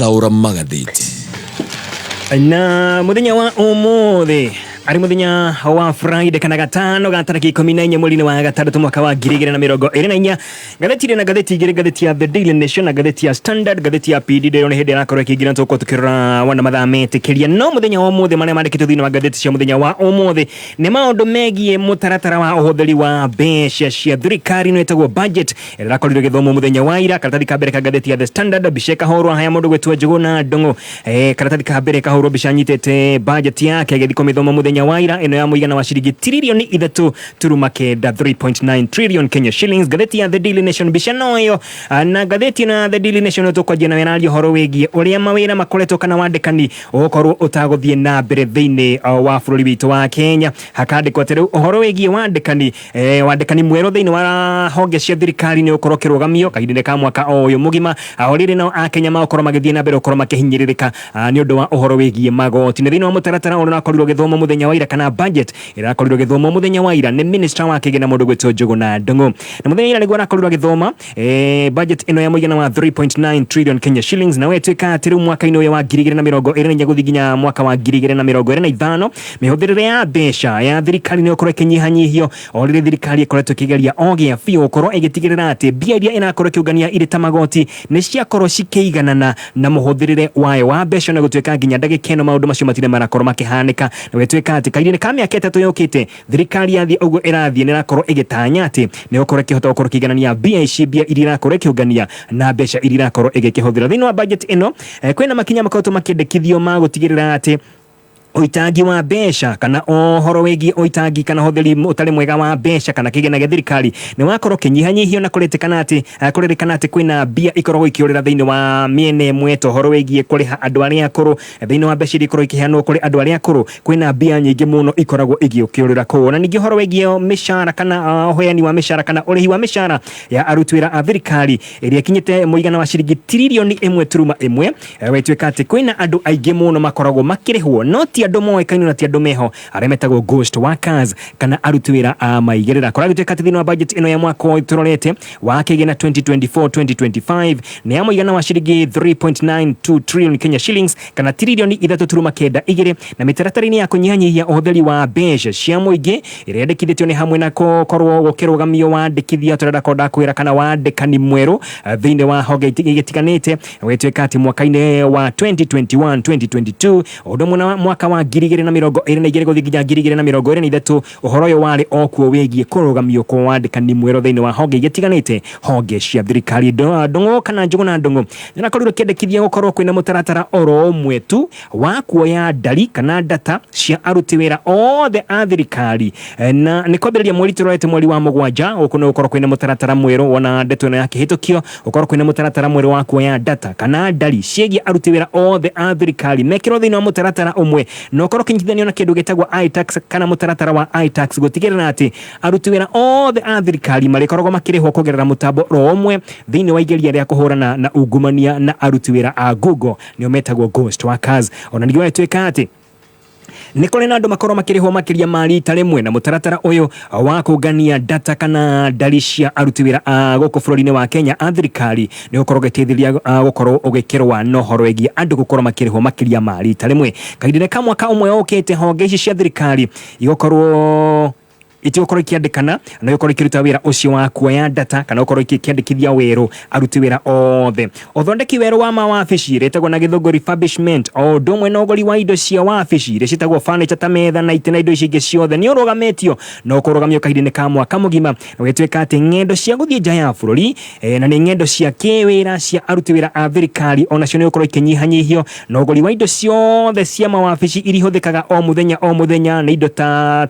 Laura Magatheti na muthenya wa umuthi ari muthenya wa Friday kana gatano gatariki 14 mweri wa gatandatu mwaka wa 2024 gatheti na gatheti ya The Daily Nation na gatheti ya Standard gatheti ya PD Daily ne hede nakoro kigira ntoko tukira wana mathame kiria no muthenya wa umuthi mane mandikito thina wa gatheti cia muthenya wa umuthi ne maundu megie mutaratara wa uhuthiri wa mbeca cia thirikari no etagwo budget irakorirwo githomo muthenya wa ira karatathi ka mbere ka gatheti ya The Standard bisheka horwa haya mundu gwetwa Njuguna Ndung'u karatathi ka mbere ka horwa bishanyitete budget yake githiko mithomo muthenya waira eno ya muigana wa shilingi trilioni 3.9 trillion Kenya shillings. Gatheti ya The Daily Nation bishano yo na gatheti na The Daily Nation to kwa jena wenali horo wegi uria mawira makoleto kana wandekani okorwo utagothie na mbere thiini wa bururi witu wa Kenya hakandikwo tere horo wegi wandekani mweru thiini wa honge cia thirikari ni ukorwo kirugamio kahindine ka mwaka uyu mugima ahorire no akenya makorwo magithie na mbere ukorwo makihinyiririka ni undu wa horo wegi magoti ni thiini wa mutaratara uri nakorirwo githomo muthenya wa ira kana budget irakorirwo githomo muthenya wa ira ni minister wa kigena mundu gwetwo Njuguna Ndung'u na muthenya ira niguo arakorirwo githoma budget ino ya muigana wa 3.9 trillion Kenya shillings na wetwika atiru mwaka-ini uyu wa 2024 guthi nginya mwaka wa 2025 mihuthirire ya mbeca ya thirikari ni ukorwo ikinyihanyihio orire thirikari ikoretwo kigeria ogia fiu ukorwo igitigirira ati mbia iria inakorwo kiungania iri ta magoti ni ciakorwo cikeiganana na muhuthirire wayo wa mbeca na gutwika nginya ndagika ino maundu macio matire marakorwo makihanika na wetwika ati kairine ka miaka 3 yokite thirikari yathi uguo irathie ni rakorwo igitanya ati ni ukorwo kihota ukorwo kiganania mbia iria irakorwo kiungania na mbeca iria irakorwo igikihũthĩra thĩinĩ wa budget ino kwina makinya makoretwo makĩendekithio ma gũtigĩrĩra ati uitagi wa mbeca kana ohoro wegi uitagi kana hotheri utari mwega wa mbeca kana kigena gya thirikari ni wakorwo kinyihanyihio na kuretekana ati kwina mbia ikorwo ikiorera thiini wa miene mweto horo wegi kuriha andu aria akuru thiini wa mbeca ikorwo ikiheanwo kuri andu aria akuru kwina mbia nyingi muno ikoragwo igiukiorera ko na ningi horo wegi mishara kana hoyani wa mishara kana urihi wa mishara ya aruti wira a thirikari iria kinyite muigana wa shilingi trilioni 1.1 wetwika ati kwina andu aingi muno makoragwo makirihwo noti andu moikaine na ti andu meho aremetagwo ghost workers kana aruti wira a maigirira koragitwika thini wa budget ino ya mwaka wa turorete wa kigena 2024-2025 ni ya muigana wa shilingi 3.92 trillion Kenya shillings kana trilioni 3.9 na mitaratara-ini ya kunyihanyihia uhuthiri wa mbeca cia muingi irendekithitio ni hamwe na korwo gukirugamio wandikithia turenda konda kwira kana wandikani mweru thini wa honge igitiganite wetwika ati mwaka-ini wa 2021-2022 undu mwaka wa 2022 guthi nginya 2023 uhoro yo wari okuo wigie kurugamio kwa wandikani mweru thini wa honge igitiganite honge cia thirikari Ndung'u kana Njuguna Ndung'u na korirwo kiendekithia gukorwo kwina mutaratara oro umwe tu wa kuoya ndari kana data cia aruti wira othe a thirikari na ni kwambiriria mweri turorete mweri wa mugwanja ukuno gukorwo kwina mutaratara mweru wona ndeto ino yake hitukio gukorwo kwina mutaratara mweru wa kuoya data kana ndari ciegi aruti wira othe a thirikari mekirwo thini wa mutaratara umwe no korwo kinyitithanio na kindu gitagwo iTax kana mutaratara wa iTax gutigirira ati aruti wira othe a thirikari marikoragwo makirihwo kugerera mutambo ro umwe thini wa igeria ria kuhurana na ungumania na aruti wira a Google nio metagwo ghost workers ona nigio etwika ati nikore na andu makorwo makirihwo makiria mari tarimwe na mutaratara uyu wa kugania data kana ndari cia aruti wira a guku bururi-ini wa Kenya a thirikari ni ukorwo gitithiria gukorwo ugikirwa no horo egi andu gukorwo makirihwo makiria mari tarimwe kaidine ka mwaka umwe ukite honge ici cia thirikari igukorwo itigokorwo ikiandikana na gukorwo ikiruta wira ucio wa kuoya data kana gukorwo ikiandikithia weru aruti wira othe uthondeki weru wa mawabici retagwo na githungu refurbishment o ndumwe na ugori wa indo cia wabici iria citagwo furniture ta metha na itena indo ici ingi ciothe ni urugamitio no kurugamio kahindini ka mwaka mugima na wetwika ati ng'endo cia guthie nja ya bururi na ni ng'endo cia kiwira cia aruti wira a thirikari ona cio ni ukorwo ikinyihanyihio no ugori wa indo ciothe cia mawabici iria huthikaga o muthenya ni indo ta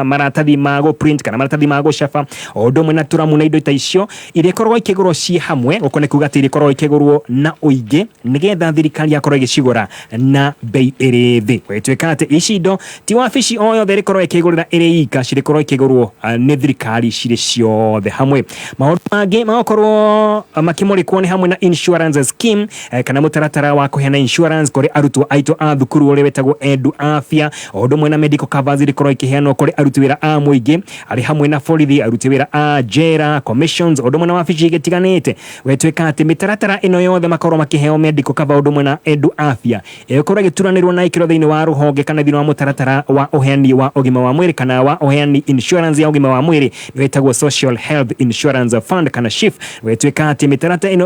maratathi go print kana maratathi ma gucaba o ndumwe na turamu na indo ta icio iria korwo ikigurwo ci hamwe ukone kuga ati ikorwo ikigurwo na uingi nigetha thirikari yakorwo igicigura na bei iri thi wetwika ati ici indo ti wabici o yothe ikorwo ikigurira iri ika cirikorwo ikigurwo ni thirikari ciri ciothe hamwe maundu mangi makorwo makimurikwo ni hamwe na insurance scheme kana mutaratara wa kuheana insurance kuri arutwo aito a thukuru uri wetagwo Edu Afya o ndumwe na medical coverage ikorwo ikiheanwo kuri aruti wira a muingi maingi ari hamwe na borithi aruti wira a jera commissions odomwe na wabici gitiganite wetweka ati mitaratara ino yothe makoro makiheo medical cover odomwe na edu afya ekora gituranirwo na ikiro thiini wa ruhonge kana thiini wa mutaratara wa uheani wa ugima wa mwiri kana wa uheani insurance ya ugima wa mwiri wetagwo social health insurance fund kana SHIF wetweka ati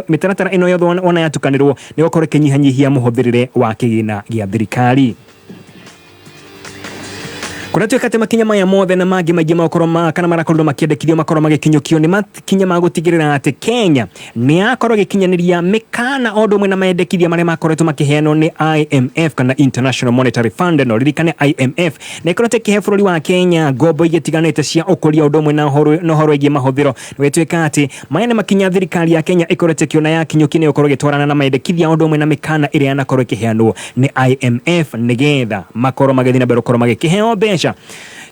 mitaratara ino yothe ona yatukanirwo ni gukora kinyihanyihia muhuthirire wa kigina gia thirikari Kunatuikate makinya maya mothe na magi maigi makoroma kana marakorwo makiendekithio makoroma gikinyukio ni makinya magutigirira ati Kenya ni akorwo gikinyaniria mikana odomwe na maendekithia mare makoretwo makiheanwo ni IMF kana International Monetary Fund no ririkane IMF na ikoretwo kihe bururi wa Kenya ngombo igitiganite cia ukoria odomwe na horo igi mahuthiro wetweka ati maya ni makinya thirikari ya Kenya ikoretwo kiona ya kinyuki ni ukorwo gitwarana na maendekithia odomwe na mikana iria anakorwo kiheanwo ni IMF nigetha makorwo magethina bero korwo magikiheo besha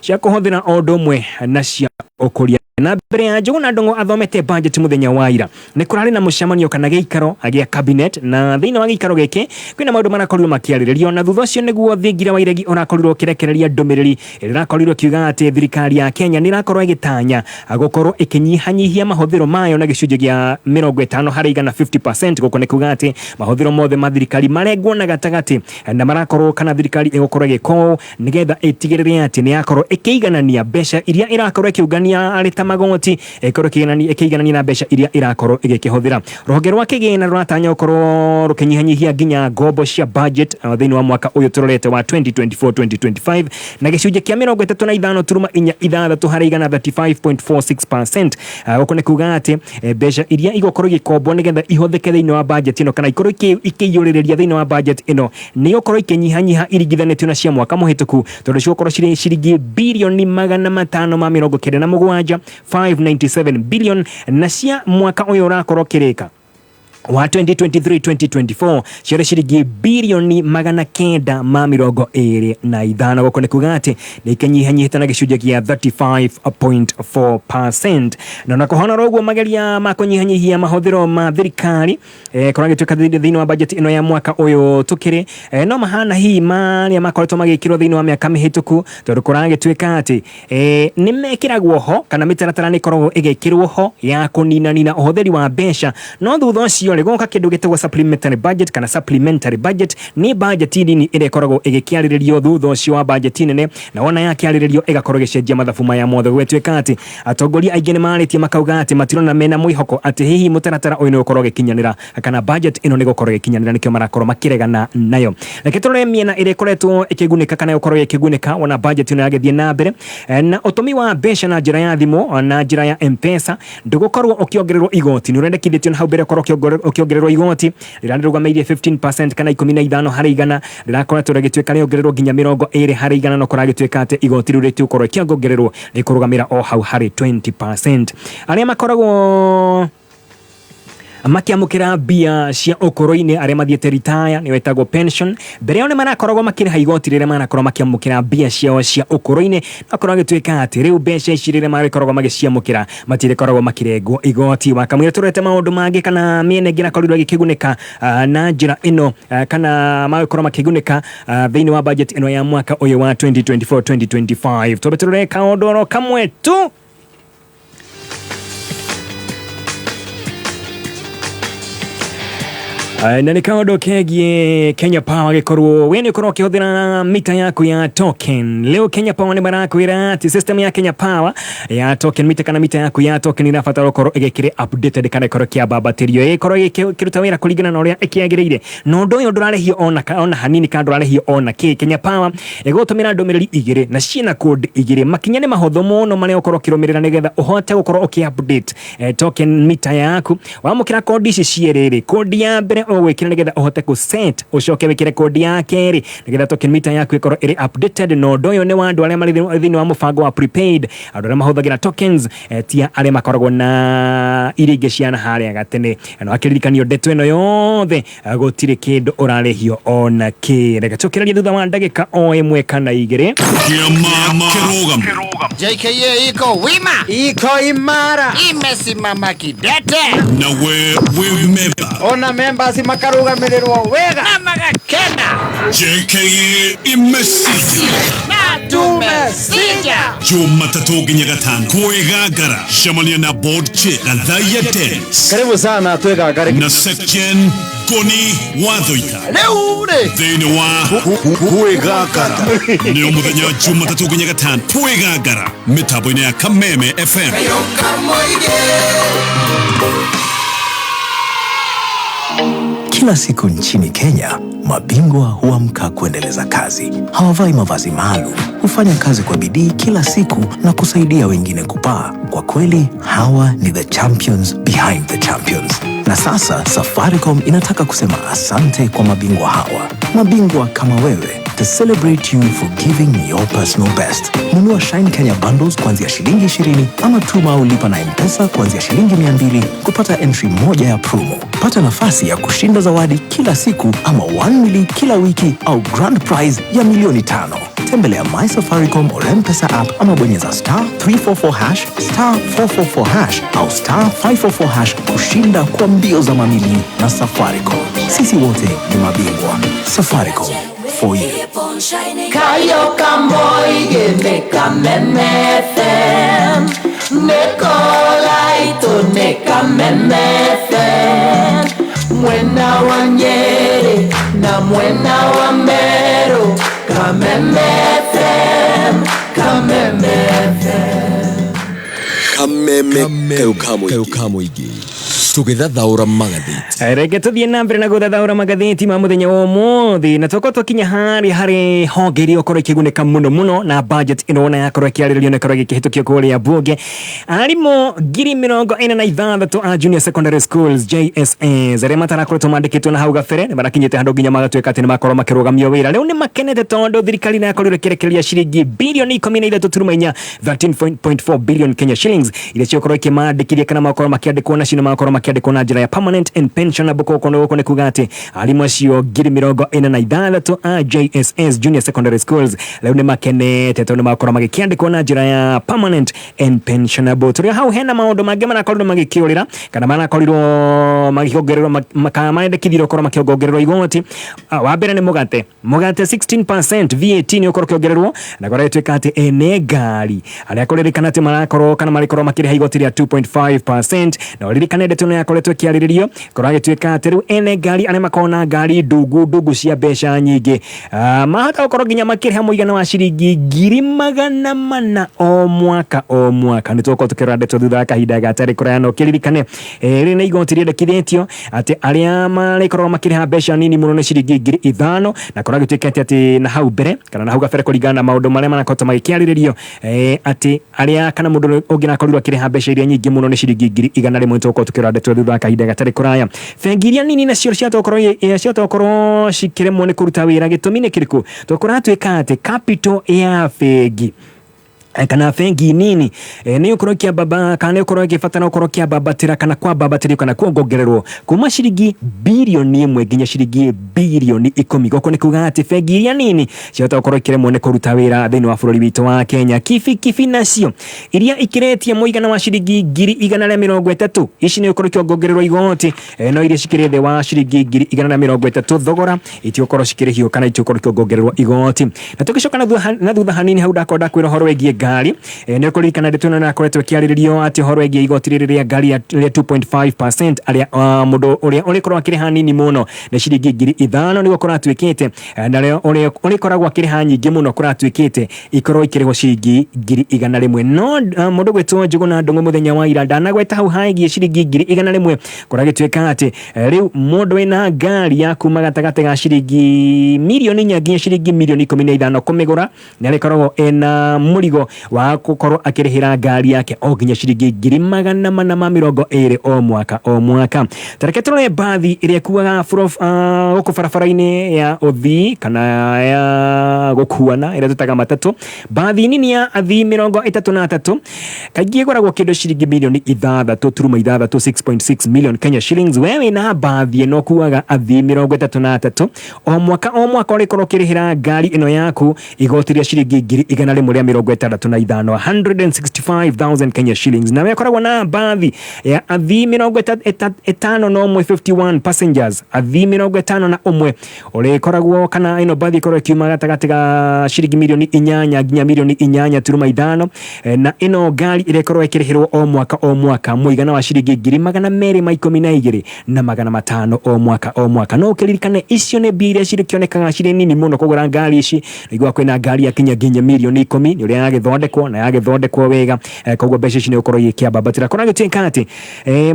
cia kuhuthira odomwe na cia ukoria na mbere ya Njuguna Ndung'u athomete budget muthenya wa ira ni kurari na mucemanio kana giikaro agia cabinet na thiini wa giikaro giki kwina maundu marakorirwo makiariririo na thutha ucio niguo thingira wa iregi orakorirwo kirekereria ndumiriri irakorirwo kiuga ati thirikari ya Kenya ni irakorwo igitanya gukorwo ikinyihanyihia mahuthiro mayo na gicunjĩ gia 50 harĩ igana 50% guko ni kuuga ati mahuthiro mothe ma thirikari marengwo na gatagati na marakorwo kana thirikari igukorwo igiko nigetha itigirire ati ni yakorwo ikiiganania mbeca iria irakorwo ikiugania arita magoti ekoro kiganani na mbeca iria irakorwo igikihũthira ruhonge rwa kigina ruratanya ukorwo rukinyihanyihia nginya ngombo cia budget thiini wa mwaka uyu turorete wa 2024-2025 na gicunjĩ kia 35.4 harĩ igana 35.46% ukone kuga ati mbeca iria igokorwo igikombwo nigetha ihuthike thiini wa budget ino kana ikorwo ikiyuriria thiini wa budget ino ni ukorwo ikinyihanyiha irigithanĩtio na cia mwaka muhituku tondu ciokorwo cirĩ ciringi bilioni 597 597 billion na cia mwaka uyu urakorwo kirika wa 2023-2024 ciare ciringi bilioni 925 goko ni kuga ati ni kinyihanyihite na gicunjĩ gia 35.4% na nakuhona roguo mageria ma kunyihanyihia mahuthiro ma thirikari kora gituika thiini wa budget ino ya mwaka uyu tukiri no mahana hi maria makoretwo magikirwo thiini wa miaka mihituku tondu kora gituika ati ni mekiragwo ho kana mitaratara ni koragwo igikirwo ho ya kuninanina uhuthiri wa mbeca no thutha ucio goka kindu gitagwo supplementary budget kana supplementary budget ni budget nini ire koragwo igikiariririo thutha ucio wa budget nene na wona yakiariririo igakorwo gicenjia mathabu maya mothe gwetweka ati atongoria aingĩ ni maritie makauga ati matirona mena mwihoko ati hihi mutaratara uyu ni ukorwo gikinyanira kana budget ino ni gukorwo gikinyanira nikio marakorwo makiregana nayo reke turore miena ire koretwo ikigunika kana ukorwo ikigunika wona budget ino yagethie na mbere na utumi wa mbeca na njira ya thimu na njira ya M-Pesa ndugukorwo ukiongererwo igoti ni urendekithitio na hau mbere korwo ukiongererwo igoti rirandirũgamĩirie 15% kana 15 harĩ igana rirakoretwo rĩgĩtuĩka rĩongererwo nginya 20 harĩ igana no kũragĩtuĩka atĩ igoti rĩu rĩtiũkorwo rĩkĩongererwo rĩkũrũgamĩra o hau harĩ 20%. Arĩa makoragwo makiamukira bia cia ukoro-ini aria mathiete retire ni wetagwo pension mbere yao ni marakoragwo makiriha igoti riria marakorwo makiamukira bia ciao cia ukoro-ini nakorwo agituika ati riu mbeca ici riria marakoragwo magiciamukira matirikoragwo makirengwo igoti wakamwira turete maundu mangi kana miene ngira korirwo gikigunika na njira ino kana marakorwo makigunika thiini wa budget ino ya mwaka uyu wa 2024-2025 tubeturore kaundoro kamwe tu na ni kaundu kegie Kenya Power gikorwo we ni ukorwo ukihũthĩra mita yaku ya token leo Kenya Power ni marakwĩra ati system ya Kenya Power ya token mita kana mita yaku ya token irabatara ukorwo igikire updated kana ikorwo kiambambatĩrio ikorwo ikiruta wĩra kũringana na ũrĩa ikiagĩrĩire no ũndũ ũyũ ndũrarĩhio ona hanini kana ndũrarĩhio ona kĩ Kenya Power igũtũmĩra ndũmĩrĩri igĩrĩ na ciĩna code igĩrĩ makinya nĩ mahũthũ mũno marĩa ukorwo kirũmĩrĩra nĩgetha ũhote gũkorwo ũkiupdate token mita yaku wamũkĩra code ici cierĩ code ya mbere ogwikira nigetha uhote ku set ucoke wikire code ya keri nigetha token meter yaku ikorwo iri updated no ndoyo ni wandu aria mari thini wa mubango wa prepaid andu aria mahuthagira tokens tia aria makoragwo na iringi ciana haria gatene no akiririkanio ndeto ino yothe gutire kindu urarehio ona ki reka tukiraria thutha wa ndagika o imwe kana igiri JKA iko wima, iko imara, imesimama kidete na we member ona members makarugamirwo wega na magakena JKA imesija Na tumesija. Jumatatu nginya gatano kwegagara shamania na board che Gathaya Dance Karibu sana twegagare na section Goni Wathoika Leure. thini wa kwegagara nio muthenya Jumatatu nginya gatano kwegagara mitambo-ini ya Kameme FM. Kila siku nchini Kenya, mabingwa huamka kuendeleza kazi. Hawavai mavazi maalum, hufanya kazi kwa bidii kila siku na kusaidia wengine kupaa. Kwa kweli, hawa ni the champions behind the champions. Na sasa, Safaricom inataka kusema asante kwa mabingwa hawa. Mabingwa kama wewe, to celebrate you for giving your personal best. Nunua Shine Kenya bundles kuanzia shilingi 20 ama tuma au lipa na M-Pesa kuanzia shilingi 200 kupata entry moja ya promo. Pata nafasi ya kushinda zawadi kila siku ama 1 mili kila wiki au grand prize ya milioni 5. Tembelea My Safaricom or M-Pesa app ama bonyeza *344# *444# au *544# kushinda kwa mbio za mamili na Safaricom. Sisi wote ni mabingwa. Safaricom. For you. Kayo kamoige neka memefem Nekola ito neka memefem Mwena wa Nyeri na mwena wa Meru Kamemefem Kameme Keukamoigi Tugethathaura magatheti reke tuthie na mbere na guthathaura magatheti ma muthenya wa umuthi na toko twakinya hari hongeri okorwo ikiguneka muno na budget inona yakorwo ikiarĩrĩrio na korwo igikĩhĩtũkio kũrĩa bunge arimũ 46,000 a junior secondary schools JSS arĩa matarakoretwo mandĩkĩtwo na hau gabere nĩ marakinyĩte handũ nginya magatuĩka atĩ nĩ makorwo makĩrũgamio wĩra rĩu nĩ makenete tondũ thirikari nĩ yakorirwo ĩkĩrekereria ciringi bilioni 13.4 13.4 billion Kenya shillings iria ciokorwo ikĩmandĩkithia kana makorwo makĩandĩkwo nacio na makorwo makĩandĩkwo na njĩra ya permanent and pensionable koko nĩ kuga atĩ arimũ acio 46,000 a JSS junior secondary schools rĩu nĩ makenete tondũ nĩ makorwo magĩkĩandĩkwo na njĩra ya permanent and pensionable tũrĩa hau hena maũndũ mangĩ marakorirwo magĩkĩũrĩra kana marakorirwo magĩkĩongererwo makĩandĩkithio gũkorwo makĩongererwo igoti wa mbere nĩ mũgate 16% VAT nĩ ũkorwo kĩongererwo na korwo ĩtuĩka atĩ ene ngari arĩa kũrĩrĩkana atĩ marakorwo kana marĩkorwo makĩrĩha igoti rĩa 2.5% na ũririkane ndeto nĩ yakoretwo ĩkĩarĩrĩrio korwo agĩtuĩka atĩ rĩu ene ngari arĩa makorwo na ngari ndungu cia mbeca nyingĩ mahota gũkorwo nginya makĩrĩha mũigana wa ciringi 400,000 o mwaka nĩ tũkorwo tũkĩrora ndeto thutha wa kahinda gatarĩ kũraya no kĩririkane rĩ nĩ igoti rĩendekithĩtio atĩ arĩa marĩkorwo makĩrĩha mbeca nini mũno nĩ ciringi 5,000 na korwo agĩtuĩka atĩ na hau mbere kana na hau gabere kũringana na maũndũ marĩa marakorwo magĩkĩarĩrĩrio atĩ arĩa kana mũndũ ũngĩ nakorirwo akĩrĩha mbeca iria nyingĩ mũno nĩ ciringi 100,000 tũkorwo tũkĩrora ndeto thutha wa kahinda gatarĩ kũraya bengi iria nini nacio ciatokorwo cikĩremwo nĩ kũruta wĩra gĩtũmi nĩ kĩrĩkũ tũkũratuĩka atĩ capital ya bengi kana bengi nini nĩ ũkorwo kĩambamba kana nĩ ũkorwo gĩbatara ũkorwo kĩambambatĩra kana kwambambatĩrio kana kuongererwo kuma ciringi bilioni 1 nginya ciringi bilioni 10 goko nĩ kuga atĩ bengi iria nini ciahota gũkorwo ikĩremwo nĩ kũruta wĩra thĩinĩ wa bũrũri witũ wa Kenya kibi nacio iria ikĩrĩtie mũigana wa ciringi 130 ici nĩ ũkorwo ikĩongererwo igoti no iria cikĩrĩ thĩ wa ciringi 130 thogora itĩũkorwo cikĩrĩhio kana itĩũkorwo ikĩongererwo igoti na tũgĩcoka na thutha hanini hau ndakwenda kwĩra ũhoro wĩgiĩ ngari nĩ kũririkana ndeto ĩno nakoretwo ĩkĩarĩrĩrio atĩ ũhoro wĩgiĩ igoti rĩrĩ rĩa ngari rĩa 2.5% arĩa mũndũ ũrĩa ũrĩkorwo akĩrĩha nini mũno nĩ ciringi 5,000 nĩguo kũratuĩkĩte na ũrĩa ũrĩkoragwo akĩrĩha nyingĩ mũno kũratuĩkĩte ikorwo ikĩrĩhwo ciringi 100,000 no mũndũ gwĩtwo Njũgũna Ndung'u mũthenya wa ira ndanagweta hau haigie ciringi 100,000 kũragĩtuĩka atĩ rĩu mũndũ wĩna ngari ya kuma gatagatĩ ga ciringi milioni nginya ciringi milioni 15 kũmĩgũra nĩ arĩkoragwo ena mũrigo wa gũkorwo akĩrĩhĩra ngari yake o nginya ciringi 420 o mwaka tareke tũrore bathi ĩrĩa kuaga gũkũ barabara-inĩ ya ũthii kana ya gũkuana ĩrĩa tũtaga matatũ bathi nini ya athii 33 kaingĩ ĩgũragwo kĩndũ ciringi milioni 6.6 6.6 million Kenya shillings wewe na bathi ĩno kuaga athii 33 o mwaka ũrĩkorwo ũkĩrĩhĩra ngari ĩno yaku igoti rĩa ciringi 165 165 225,000 Kenya shillings. Na yakoragwo na baadhi ya athii 51 passengers, athii 51 ore koragwo kana ino baadhi koragwo kiuma gatagati ga shilingi milioni 8 nginya milioni 8.5 na ino gari ile koragwo ikirihirwo o mwaka muigana wa shilingi 212 na 500 o mwaka no ukiririkane icio ne bire cirikionekaga ciri nini muno kugura ngari ici igwa kwina ngari ya kinya milioni 10 ni uri yagithondekwo na yagithondekwo wega koguo mbeca ici ni ukorwo ikiambabatira koragwo tinkati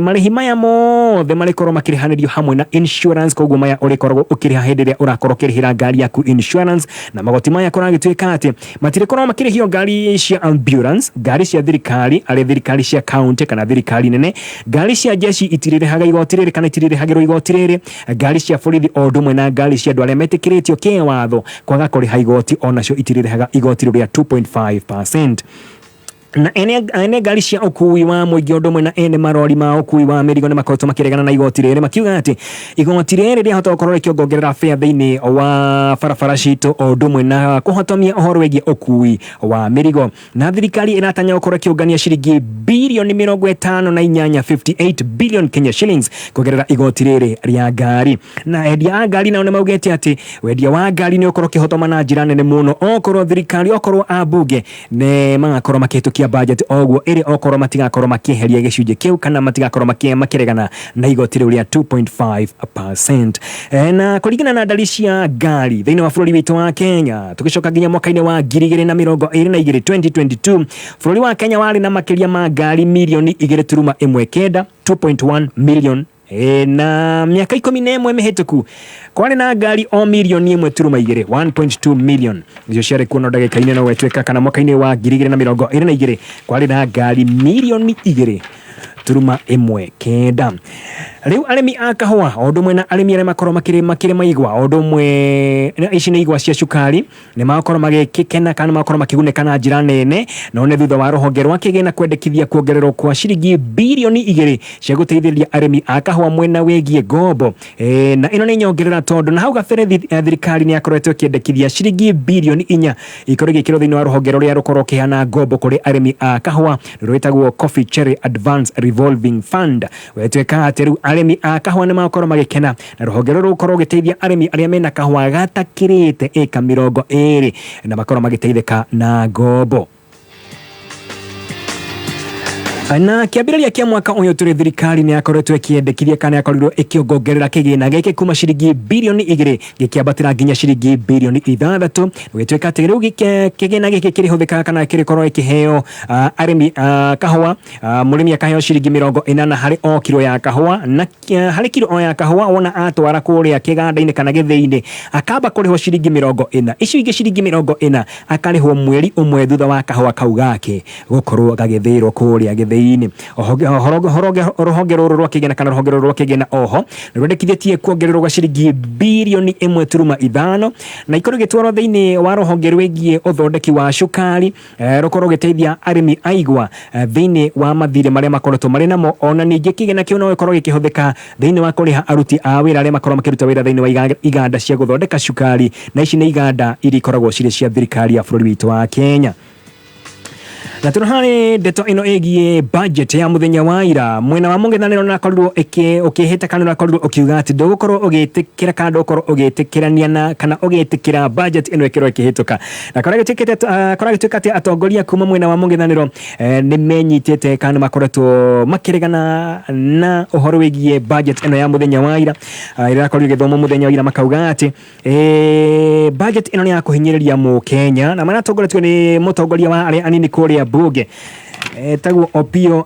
marihi maya mothe marikorwo makirihanirio hamwe na insurance koguo maya uri koragwo ukiriha hindi ria urakorwo kirihira ngari yaku insurance na magoti maya koragwo tinkati matire korwo makirihio ngari cia ambulance ngari cia thirikari ari thirikari cia county kana thirikari nene ngari cia jeshi itirirehaga igoti riri kana itirihagirwo igoti riri ngari cia borithi o ndumwe na ngari cia andu aria metikiritio kiwatho kwaga kuriha igoti onacio itirirehaga igoti ria 2.5%. Na ene ngari cia ukui wa muingi ndumwe na ene marori ma ukui wa mirigo ne makoretwo makiregana na igoti riri makiuga ati igoti riri rihota gukorwo rikiongerera fare thiini wa barabara citu o ndumwe na kuhotomia uhoro wigie ukui wa mirigo na thirikari iratanya gukorwo kiungania shilingi bilioni 58 billion Kenya shillings kugerera igoti riri ria ngari na endia a ngari nao nemaugete ati wendia wa ngari ni ukorwo kihotoma na njira nene muno okorwo thirikari okorwo abunge ne magakorwo makihitukia budget ogwo iri okorwo matigakorwo makiheria gicunje kiu kana matigakorwo makiregana na igoti riu ria 2.5%. Na kuringana na ndari cia ngari thiini wa bururi witu wa Kenya tugicoka nginya mwaka-ini wa 2022 bururi wa Kenya wari na makiria ma ngari milioni 2.19 2.1 million na miaka 11 mihituku kwari na ngari o milioni 1.2 1.2 million icio ciari kuno ndagika-ini no wetweka kana mwaka-ini wa 2022 kwari na ngari milioni 2.19 riu arimi a kahua o ndumwe na arimi aria makorwo makire maigwa o ndumwe ici ni igwa cia cukari ni makorwo magikena kana makorwo makiguneka na njira nene no ne thutha wa ruhonge rwa kigina kwendekithia kuongererwo kwa shilingi bilioni 2 cia guteithĩrĩria arimi a kahua mwena wegie ngombo na ino ni nyongerera tondu na hau gabere thirikari ni akoretwo ikiendekithia shilingi bilioni 4 ikorwo igikirwo thiini wa ruhonge ruria rukorwo kihana ngombo kuri arimi a kahua rwetagwo Coffee Cherry Advance Revolving Fund wetweka ati riu arimi a kahua ni makorwo magikena na ruhonge ruru rukorwo giteithia arimi aria mena kahua gatakirite eka 20 na makorwo magiteithika na ngombo. Na kiambĩrĩria kia mwaka uyu turi thirikari ni akoretwo ikiendekithia kana akorirwo ikiongerera kigina giki kuma shilingi bilioni 2 gikiambatira nginya shilingi bilioni 6 wetweka ati riu kigina giki kirihuthika kana kirikorwo ikiheo arimi kahua murimi akaheo shilingi 80 hari o kilo ya kahua na hari kilo o ya kahua wona atwara kuria kiganda-ini kana githii-ini akamba kuriho shilingi 40 icio ingi shilingi 40 akarihwo mweri umwe thutha wa kahua kau gake gukorwo gagithirwo kuria githii ruhonge ruru rwa kigina kana ruhonge ruru rwa kigina oho rwendekithĩtie kuongererwo gwa shilingi bilioni 1.5 na ikorwo gitwarwo thiini wa ruhonge rwigie uthondeki wa cukari rukorwo giteithia arimi aigwa thiini wa mathire maria makoretwo mari namo ona ningi kigina kiu no gikorwo gikihuthika thiini wa kuriha aruti a wira aria makorwo makiruta wira thiini wa iganda cia guthondeka cukari na ici ni iganda iri koragwo ciri cia thirikari ya bururi witu wa Kenya. Na turuhani ndeto ino egie budget ya muthenya wa ira mwena wa mungethaniro na korirwo ukihita kana na korirwo ukiuga ati ndugukorwo ugitikira kana ndugukorwo ugitikirania na kana ugitikira budget ino ikirwo ikihituka na koragituika ati atongoria kuma mwena wa mungethaniro ni menyitete kana makoretwo makiregana na uhoro wigie budget ino ya muthenya wa ira ira korirwo githomo muthenya wa ira makauga ati budget ino ni ya kuhinyiriria mu Kenya na maratongoretwo ni mutongoria wa aria anini kuria bunge etagwo Opio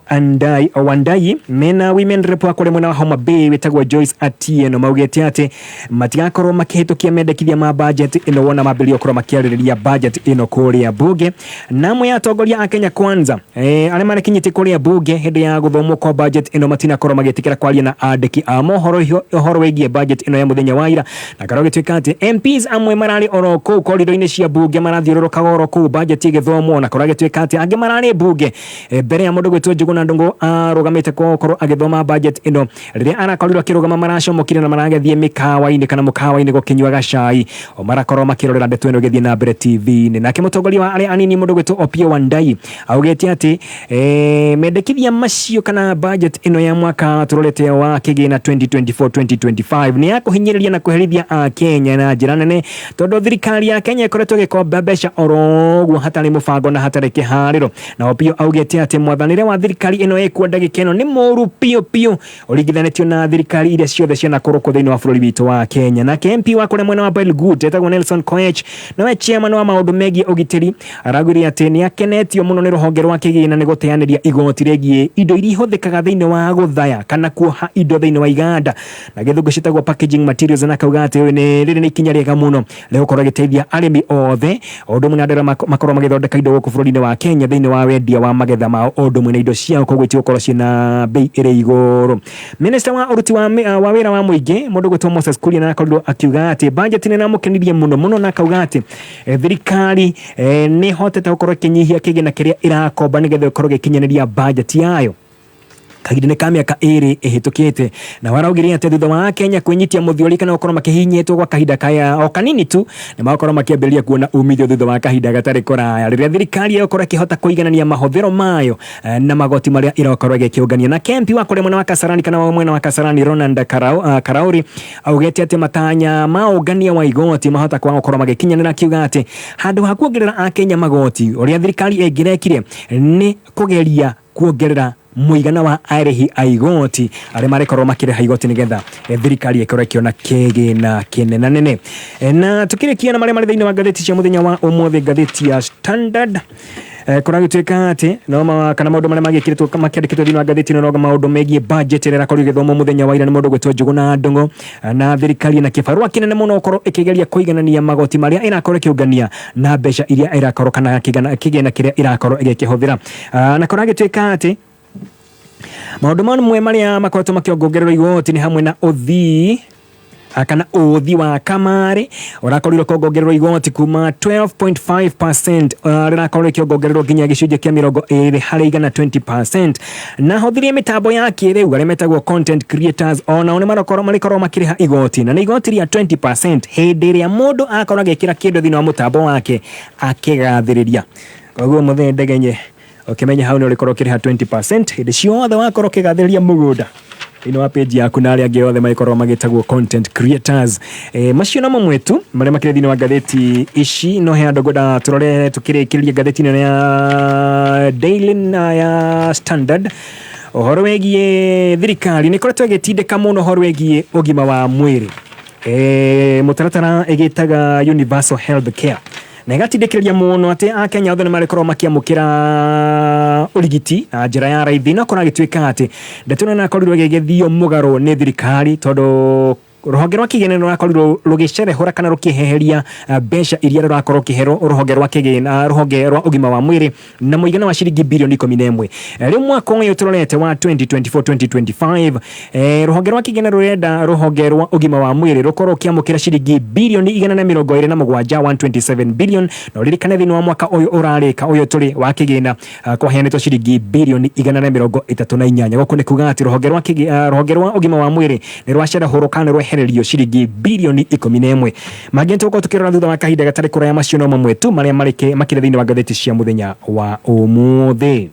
Wandai mena women rep wa kule mwena wa Homa Bay wetagwo Joyce Atieno maugete ati matigakorwo makihitukia mendekithia ma budget ino wona mabilio korwo makiarĩrĩria budget ino kuria bunge na mwe atongoria a Kenya Kwanza aria marekinyite kuria bunge hindi ya guthomwo kwa budget ino matina korwo magitikira kwaria na andiki a mohoro wigie budget ino ya muthenya wa ira na karogituika ati MPs amwe marari oro kuu korido-ini cia bunge marathiũrũrũkaga oro kuu budget igithomwo na karogituika ati angi marari bunge mbere ya mundu gwitwo Njuguna Ndungu arugamite korwo agithoma budget ino riria arakorirwo akirugama maracomokire na maragethie mikawa-ini kana mukawa-ini gukinywa gacai o marakorwo makirorera ndeto ino githie na mbere TV-ini. Nake mutongoria wa aria anini mundu gwitwo Opiyo Wandayi augite ati mendekithia macio kana budget ino ya mwaka turorete wa kigina 2024-2025 ni akuhinyiriria na kuherithia Kenya na njira nene tondu thirikari ya Kenya ikoretwo gikomba mbeca oroguo hatari mubango na hatari kihariro. Na Opiyo augite ati mwathanire wa thirikari ino ikuo ndagika ino ni moru pio uringithanitio na thirikari iria ciothe ciana kuruko thiini wa bururi witu wa Kenya. Na MP wa kule mwena wa Belgut etagwo Nelson Koech nawe chairman wa maundu megie ugitiri aragwire ati ni akenetio muno ni ruhonge rwa kigina ni guteaniria igoti regie indo iria ihuthikaga thiini wa guthaya kana kuoha indo thiini wa iganda na githungu citagwo packaging materials. Na kauga ati riri ni ikinya riega muno ri gukorwo giteithia arimi othe undu munadera makorwo magithondeka indo guku bururi-ini wa Kenya thiini wa wendia wa magetha mao undu mwena indo ciao koguo itigukorwo ciina bei iri iguru. Minister wa uruti wa wira wa muingi mundu gwitwo Moses Kuria na akorirwo akiuga ati budget ni namukenirie muno na kauga ati thirikari ni hotete gukorwo kinyihia kigina kiria irakomba nigetha gukorwo gikinyaniria budget yayo kahinda-ini ka miaka iri ihitukite. Na waraugiria ati thutha wa Kenya kwinyitia muthiori kana gukorwo makihinyitwo gwa kahinda kaya o kanini tu ni makorwo makiambĩrĩria kuona umithio thutha wa kahinda gatari kuraya riria thirikari ĩkorwo ikihota kuiganania mahuthiro mayo na magoti maria irakorwo ikiungania. Na Kempi wa kule mwena wa Kasarani kana mwena wa Kasarani Ronald Karauri augete ati matanya maungania wa igoti mahota kwa gukorwo magikinyanira kiuga ati handu ha kuongerera Akenya magoti uria thirikari ĩngirekire ni kugeria kuongerera muigana wa arihi aigoti aria marekorwo makireha igoti nigetha thirikari ikorwo ikiona kigina kinene nene. Na tukirikia na maria mari thiini wa gatheti cia muthenya wa umuthi gatheti ya Standard kuragituika ati no kana maundu maria magikiritwo makiandikitwo thiini wa gatheti no maundu megie budget iria irakorwo igithomwo muthenya wa ira ni mundu gwitwo Njuguna Ndungu na thirikari na kibarua kinene muno ukorwo ikigeria kuiganania magoti maria irakorwo ikiungania na mbeca iria irakorwo kana kigina kiria irakorwo igikihũthira. Na kuragituika ati maundu mamwe maria makoretwo makiongererwo igoti ni hamwe na uthii kana uthi wa kamari urakorirwo kuongererwo igoti kuma 12.5% rirakorirwo ikiongererwo nginya gicunjĩ kia 20 harĩ igana 20%. Na hothirie mitambo ya kiriu aria metagwo content creators ona ni marakorwo makiriha igoti na ni igoti ria 20% hindi iria mundu akorwo agikira kindu thiini wa mutambo wake akigathiriria. Koguo muthee ndegenye ukimenya hau ni urikorwo kiriha 20% hindi ciothe wakorwo kigathiriria mugunda ino wa page yaku na aria angi othe magikorwo magitagwo content creators. Macio na mamwetu maria makire thiini wa gatheti ici no he andu ngoda turore tukirikiria gatheti ino ya Daily na ya Standard uhoro wegie thirikari ni koretwo igitindika muno uhoro wegie ugima wa mwiri mutaratara igitaga universal health care na igatindĩkĩrĩria mũno atĩ Akenya othe nĩ marĩkorwo makiamũkĩra ũrigiti na njĩra ya raithi. No kũragĩtuĩka atĩ ndeto ĩno nakorirwo ĩgĩgĩthio mũgarũ nĩ thirikari tondũ ruhonge rwa kigina rurakorirwo rugicerehura kana rukiheheria mbeca iria rurakorwo kihero ruhonge rwa kigina ruhonge rwa ugima wa mwiri na muigana wa ciringi bilioni 11 riu mwaka uyu turorete wa 2024-2025 ruhonge rwa kigina rurenda ruhonge rwa ugima wa mwiri rukorwo kiamukira ciringi bilioni 127 127 billion no ririkane thini wa mwaka uyu urarika uyu turi wa kigina kwaheanitwo ciringi bilioni 138 goko ni kuga ati ruhonge rwa ugima wa mwiri ni rwacerehurwo kana rwehererio ciringi bilioni 11 magento ko tukirora thutha wa kahinda gatari kuraya macio no mamwe tu maria makire thiini wa gatheti cia muthenya wa umuthi.